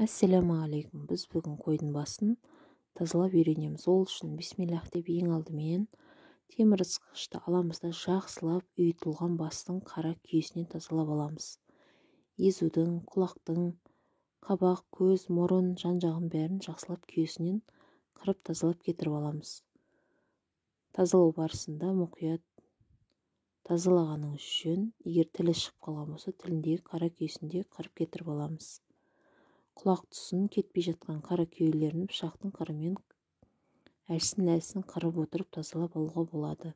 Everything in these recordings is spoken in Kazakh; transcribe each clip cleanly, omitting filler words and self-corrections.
Ассалаумағалейкум. Біз бүгін қойдың басын тазалап үйренеміз. Ол үшін бисмиллах деп ең алдымен темір ысқышты аламыз да жақсылап ұйытылған бастың қара күйесінен тазалап аламыз. Езудің, құлақтың, қабақ, көз, мұрын, жан-жағын бәрін жақсылап күйесінен қырып тазалап кетіріп аламыз. Тазалау барысында мұқият тазалағаныңыз жөн. Егер тілі шығып қалған болса, тіліндегі қара күйесін де қырып кетіріп аламыз. Құлақ тұсын кетпей жатқан қара күйелерін пышақтың қырымен әлсін-әлсін қырып отырып тазалап алуға болады.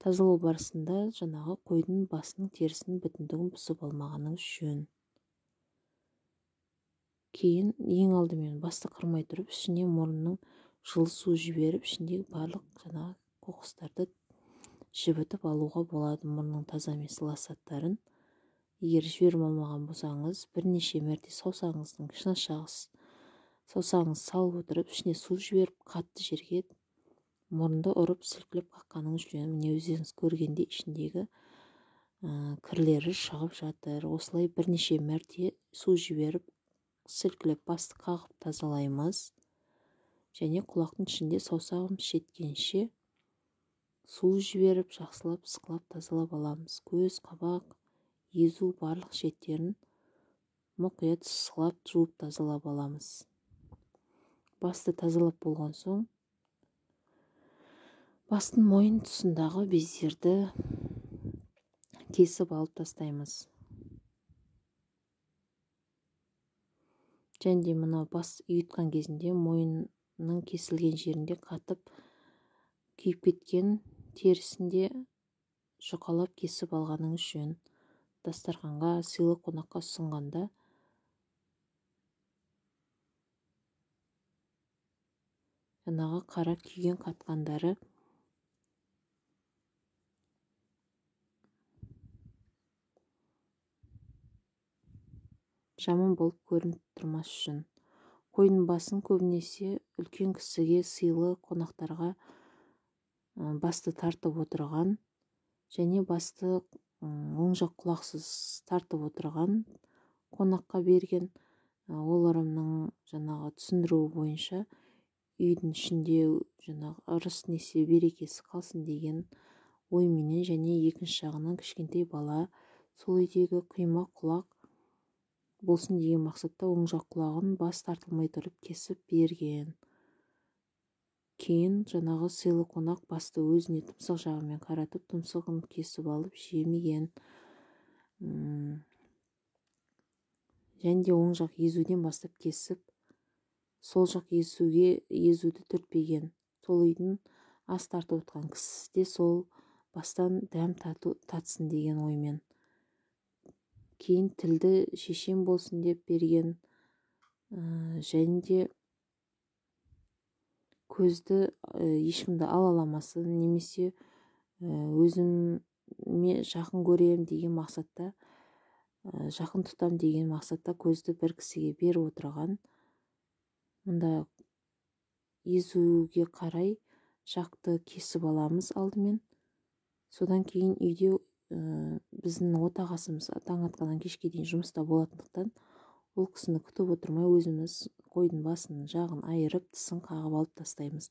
Тазалау барысында жаңағы қойдың басының терісінің бүтіндігін бұзып алмағаныңыз жөн. Кейін ең алдымен басты қырмай тұрып, ішіне мұрынның жылы су жіберіп, ішіндегі барлық жаңағы қоқыстарды жібітіп алуға болады. Мұрынның таза емес ласаттарын. Егер жіберіп алмаған болсаңыз, бірнеше мәрте саусағыңыздың саусағыңыз салып отырып, ішіне су жіберіп, қатты жерге мұрынды ұрып, сілкілеп қаққаныңыз жөн. Міне өздеріңіз көргенде ішіндегі кірлері шығып жатыр. Осылай бірнеше мәрте су жіберіп, сілкілеп басты қағып тазалаймыз. Және құлақтың ішінде саусағымыз жеткенше су жіберіп, жақсылап ысқылап тазалап аламыз. Көз, қабақ, езу барлық шеттерін мұқият ысқылап жуып тазалап аламыз. Басты тазалап болған соң, бастың мойын тұсындағы бездерді кесіп алып тастаймыз. Және де мына бас үйітқан кезінде мойынның кесілген жерінде қатып күйіп кеткен терісінде жұқалап кесіп алғаныңыз жөн. Дастарханға, сыйлы қонаққа ұсынғанда жаңағы қара күйген қатқандары жаман болып көрініп тұрмас үшін. Қойдың басын көбінесе үлкен кісіге, сыйлы қонақтарға басты тартып отырған және басты оң жақ құлақсыз тартып отырған қонаққа берген. Ол ырымның жаңағы түсіндіруі бойынша үйдің ішінде жаңағы ырыс несе берекесі қалсын деген ойменен, және екінші жағынан кішкентай бала сол үйдегі құйма құлақ болсын деген мақсатта оң жақ құлағын бас тартылмай тұрып кесіп берген. Кейін жаңағы сыйлы қонақ басты өзіне тұмсық жағымен қаратып, тұмсығын кесіп алып жемеген. Және де оң жақ езуден бастап кесіп, сол жақ езуді түртпеген. Сол үйдің ас тартып отқан кісісі де сол бастан дәм татсын деген оймен. Кейін тілді шешем болсын деп берген. Және де көзді ешкімді алаламасын, немесе өзіме жақын көрем деген мақсатта, жақын тұтам деген мақсатта көзді бір кісіге беріп отырған. Мұнда езуге қарай жақты кесіп аламыз алдымен. Содан кейін үйде біздің отағасымыз таң атқаннан кешке дейін жұмыста болатындықтан, ол кісіні күтіп отырмай өзіміз қойдың басының жағын айырып, тісін қағып алып тастаймыз.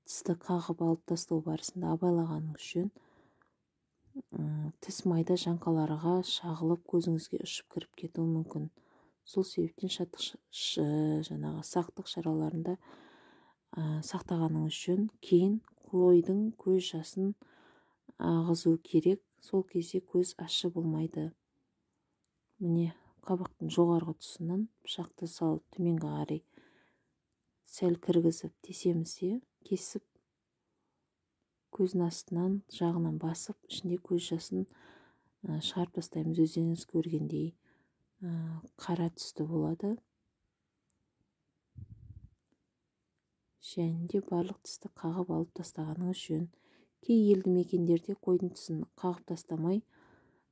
Тісті қағып алып тастау барысында абайлағаныңыз жөн. Тіс майда жаңқаларға шағылып көзіңізге ұшып кіріп кетуі мүмкін. Сол себептен жаңағы сақтық шараларында сақтағаныңыз жөн. Кейін қойдың көз жасын ағызу керек. Сол кезде көз ащы болмайды. Міне қабақтың жоғарғы тұсынан пышақты салып төменге қарай сәл кіргізіп тесеміз де, кесіп көздің астынан жағынан басып, ішінде көз жасын шығарып тастаймыз. Өздеріңіз көргендей қара түсті болады. Және де барлық тісті қағып алып тастағаныңыз жөн. Кей елді мекендерде қойдың тісін қағып тастамай,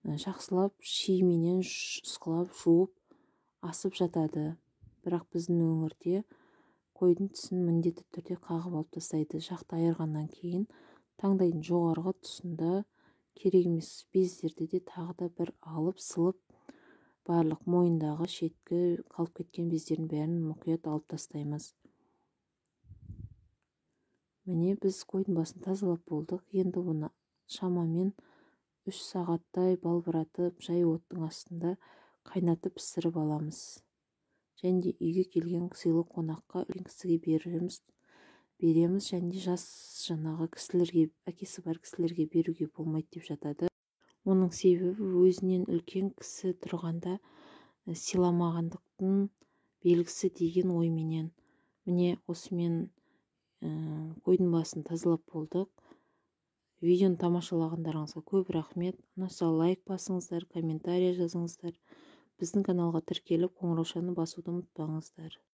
жақсылап шименен ысқылап жуып асып жатады. Бірақ біздің өңірде қойдың тісін міндетті түрде қағып алып тастайды. Жақты айырғаннан кейін таңдайдың жоғарғы тұсында керек емес бездерді де тағы да бір алып сылып барлық мойындағы шеткі қалып кеткен бездердің бәрін мұқият алып тастаймыз. Міне біз қойдың басын тазалап болдық. Енді оны шамамен 3 сағаттай балбыратып жай оттың астында қайнатып пісіріп аламыз. Және де үйге келген сыйлы қонаққа үлкен кісіге береміз, және жас кісілерге, әкесі бар кісілерге беруге болмайды деп жатады. Оның себебі өзінен үлкен кісі тұрғанда сыйламағандықтың белгісі деген ойменен. Міне осымен қойдың басын тазалап болдық. Видеоны тамашалағандарыңызға көп рахмет. Ұнаса лайк басыңыздар, комментария жазыңыздар. Біздің каналға тіркеліп қоңыраушаны басуды ұмытпаңыздар.